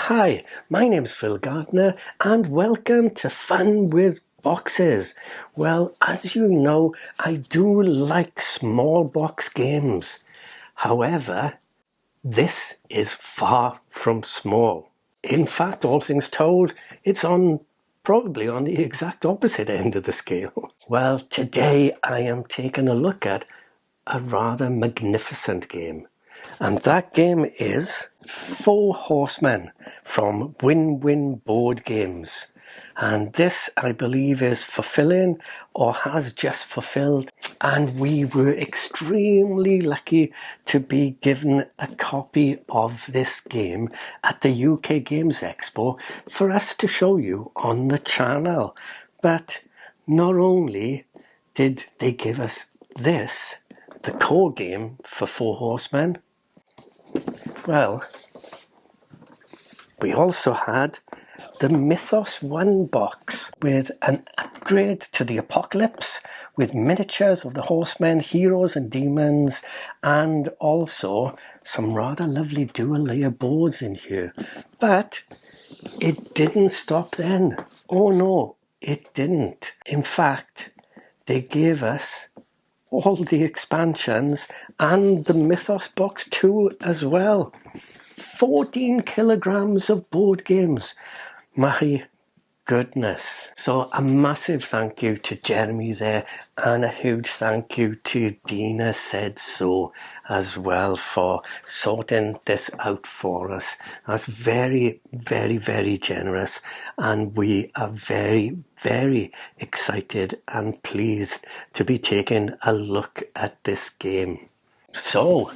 Hi, my name's Phil Gardner and welcome to Fun with Boxes. Well, as you know, I do like small box games. However, this is far from small. In fact, all things told, it's probably on the exact opposite end of the scale. Well, today I am taking a look at a rather magnificent game. And that game is Four Horsemen from Win-Win Board Games. And this, I believe, is fulfilling or has just fulfilled. And we were extremely lucky to be given a copy of this game at the UK Games Expo for us to show you on the channel. But not only did they give us this, the core game for Four Horsemen, well, we also had the Mythos Box with an upgrade to the Apocalypse with miniatures of the horsemen, heroes and demons, and also some rather lovely dual layer boards in here. But it didn't stop then. Oh no, it didn't. In fact, they gave us all the expansions and the Mythos Box 2 as well. 14 kilograms of board games. My goodness. So a massive thank you to Jeremy there, and a huge thank you to Dina Said So as well for sorting this out for us. That's very, very, very generous, and we are very, very excited and pleased to be taking a look at this game. So,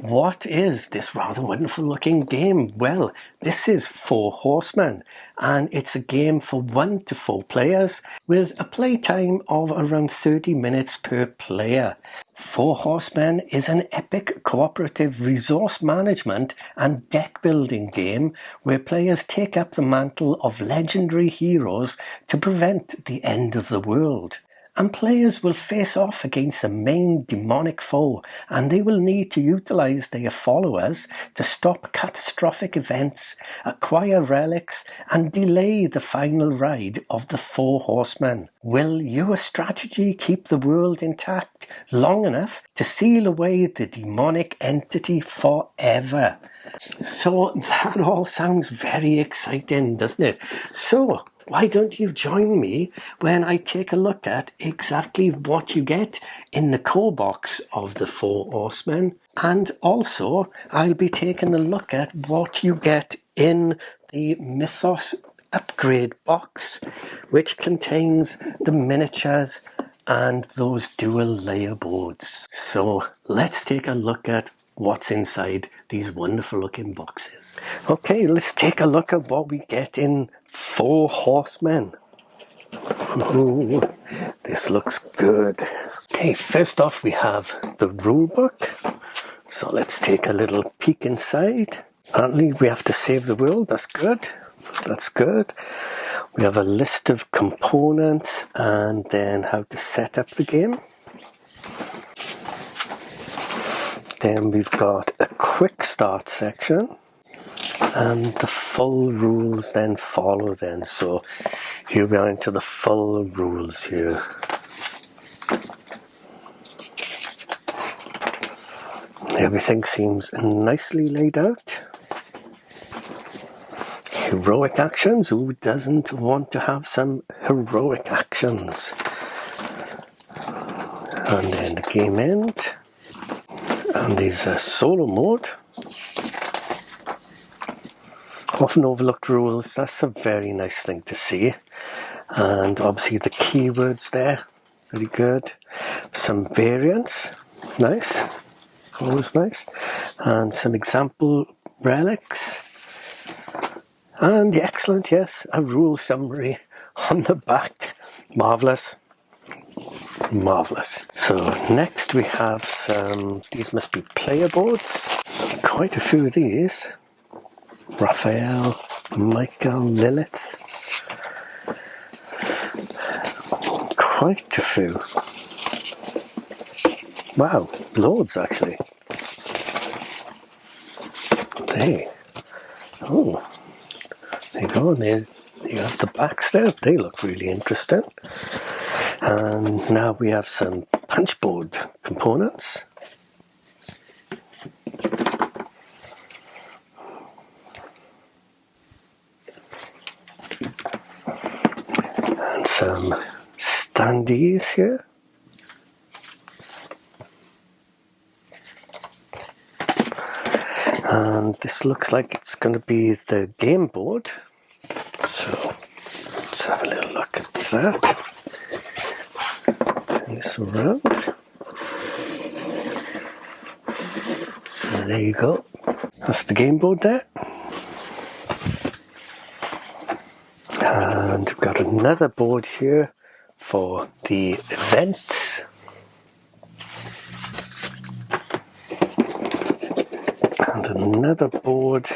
what is this rather wonderful looking game? Well, this is Four Horsemen, and it's a game for 1 to 4 players with a playtime of around 30 minutes per player. Four Horsemen is an epic cooperative resource management and deck building game where players take up the mantle of legendary heroes to prevent the end of the world. And players will face off against a main demonic foe, and they will need to utilise their followers to stop catastrophic events, acquire relics, and delay the final ride of the Four Horsemen. Will your strategy keep the world intact long enough to seal away the demonic entity forever? So that all sounds very exciting, doesn't it? So, why don't you join me when I take a look at exactly what you get in the core box of the Four Horsemen, and also I'll be taking a look at what you get in the Mythos upgrade box, which contains the miniatures and those dual layer boards. So let's take a look at what's inside these wonderful looking boxes. Okay, let's take a look at what we get in Four Horsemen. Ooh, this looks good. Okay, first off we have the rule book. So let's take a little peek inside. Apparently we have to save the world. That's good. That's good. We have a list of components and then how to set up the game. Then we've got a quick start section, and the full rules then follow then. So here we are into the full rules here. Everything seems nicely laid out. Heroic actions. Who doesn't want to have some heroic actions? And then the game end. And there's a solo mode. Often overlooked rules. That's a very nice thing to see. And obviously the keywords there. Very good. Some variants. Nice. Always nice. And some example relics. And the excellent, yes, a rule summary on the back. Marvellous. Marvellous. So next we have some, these must be player boards. Quite a few of these. Raphael, Michael, Lilith. Quite a few. Wow, loads actually. Hey. Oh, There you go, and there you have the backs there. They look really interesting. And now we have some punchboard components. And some standees here. And this looks like it's going to be the game board. So let's have a little look at that. Turn this around. So there you go. That's the game board there. And we've got another board here for the events. And another board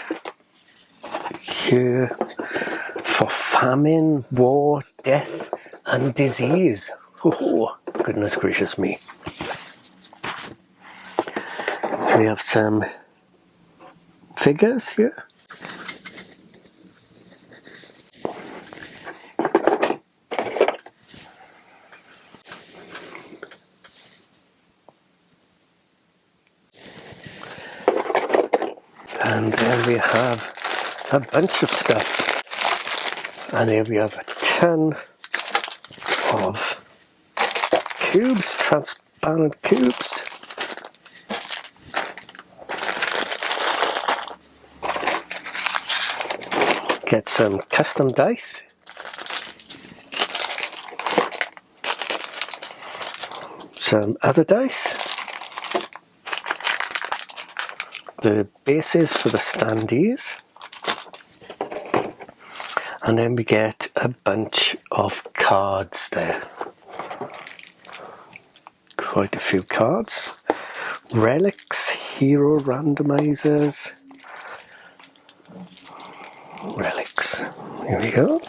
here for famine, war, death and disease. Oh, goodness gracious me. We have some figures here. And then we have a bunch of stuff. And here we have a ton of cubes, transparent cubes. Get some custom dice. Some other dice. The bases for the standees. And then we get a bunch of cards there. Quite a few cards. Relics, hero randomizers. Relics. Here we go.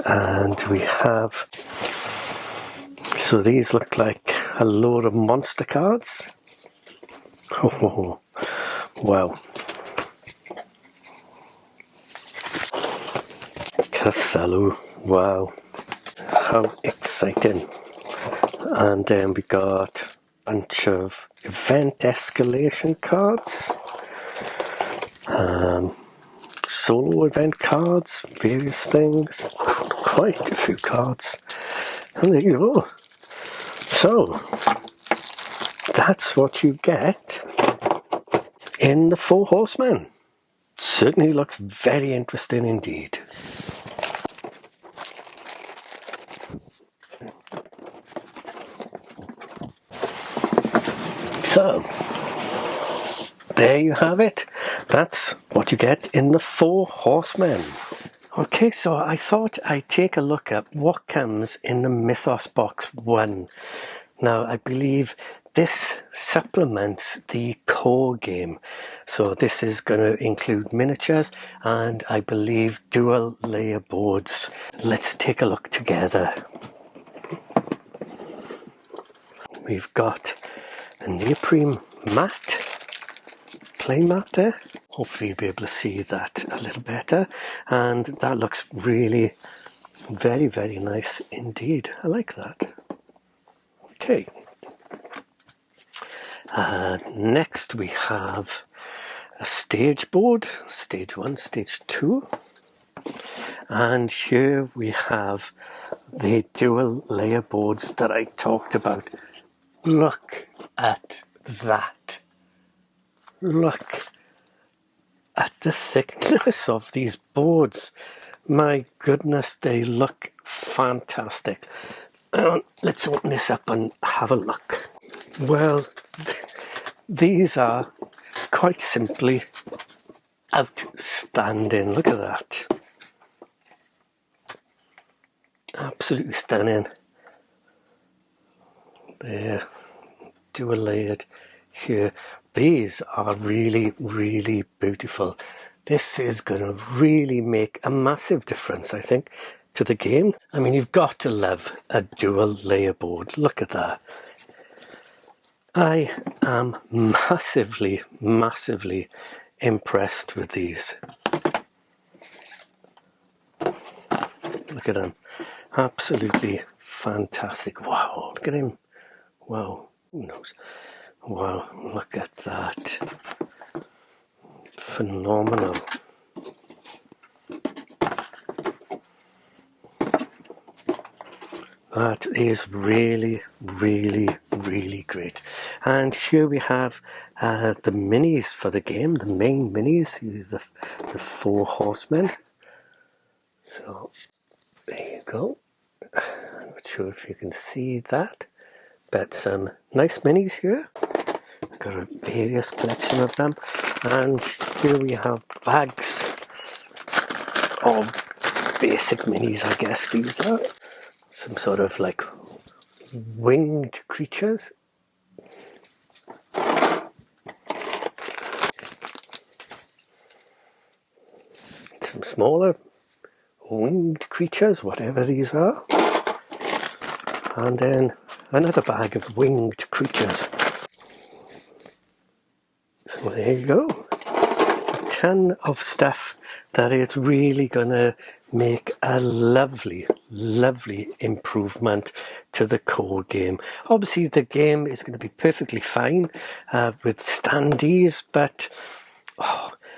And we have, so these look like a load of monster cards. Oh, wow. Cthulhu, wow. How exciting. And then we got a bunch of event escalation cards. Solo event cards, various things. Quite a few cards. And there you go. So, that's what you get in the Four Horsemen. Certainly looks very interesting indeed. So, there you have it. That's what you get in the Four Horsemen. Okay, so I thought I'd take a look at what comes in the Mythos Box 1. Now, I believe this supplements the core game. So this is going to include miniatures and I believe dual layer boards. Let's take a look together. We've got a neoprene mat, play mat there. Hopefully you'll be able to see that a little better. And that looks really very, very nice indeed. I like that. Okay. Next we have a stage board, stage 1, stage 2. And here we have the dual layer boards that I talked about. Look at that. Look at the thickness of these boards. My goodness, they look fantastic. Let's open this up and have a look. Well, these are quite simply outstanding. Look at that. Absolutely stunning. There, dual layered here. These are really, really beautiful. This is going to really make a massive difference, I think, to the game. I mean, you've got to love a dual layer board. Look at that. I am massively, massively impressed with these. Look at him. Absolutely fantastic. Wow, look at him. Wow, who knows? Wow, look at that. Phenomenal. That is really, really, really great. And here we have the minis for the game, the main minis, the Four Horsemen. So, there you go. I'm not sure if you can see that, but some nice minis here. I've got a various collection of them. And here we have bags of basic minis, I guess these are. Some sort of like winged creatures. Some smaller winged creatures, whatever these are. And then another bag of winged creatures. So there you go. A ton of stuff that is really going to make a lovely, lovely improvement to the core game. Obviously the game is going to be perfectly fine with standees, but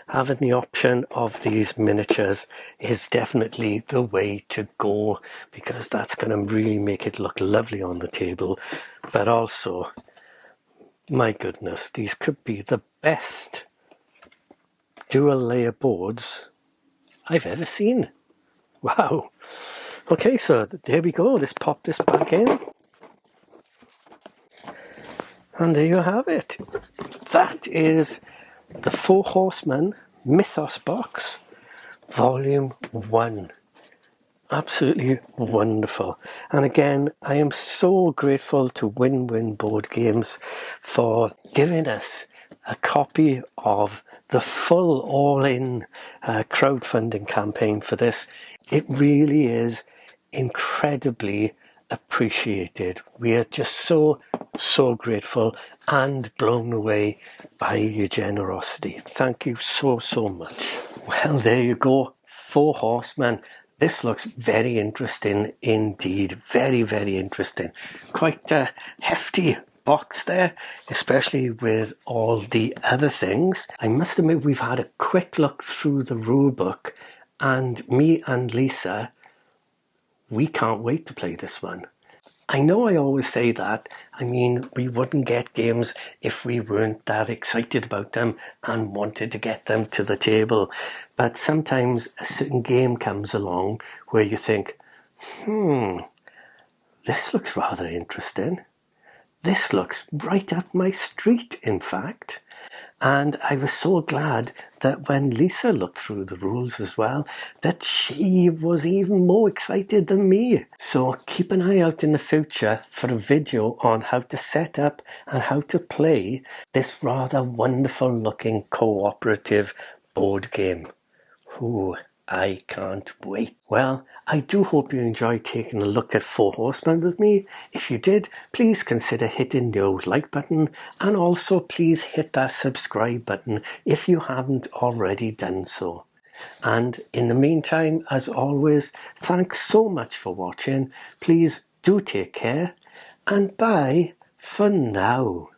having the option of these miniatures is definitely the way to go, because that's going to really make it look lovely on the table. But also, my goodness, these could be the best dual layer boards I've ever seen. Wow. Okay, so there we go. Let's pop this back in. And there you have it. That is the Four Horsemen Mythos Box, Volume 1. Absolutely wonderful. And again, I am so grateful to Win-Win Board Games for giving us a copy of the full all-in crowdfunding campaign for this. It really is incredibly appreciated. We are just so grateful and blown away by your generosity. Thank you so much. Well, there you go. Four Horsemen. This looks very interesting indeed. Very, very interesting. Quite a hefty box there, especially with all the other things. I must admit, we've had a quick look through the rule book, and me and Lisa, we can't wait to play this one. I know I always say that. I mean, we wouldn't get games if we weren't that excited about them and wanted to get them to the table. But sometimes a certain game comes along where you think, this looks rather interesting. This looks right up my street, in fact. And I was so glad that when Lisa looked through the rules as well, that she was even more excited than me. So keep an eye out in the future for a video on how to set up and how to play this rather wonderful looking cooperative board game. Ooh, I can't wait. Well, I do hope you enjoyed taking a look at Four Horsemen with me. If you did, please consider hitting the old like button, and also please hit that subscribe button if you haven't already done so. And in the meantime, as always, thanks so much for watching. Please do take care, and bye for now.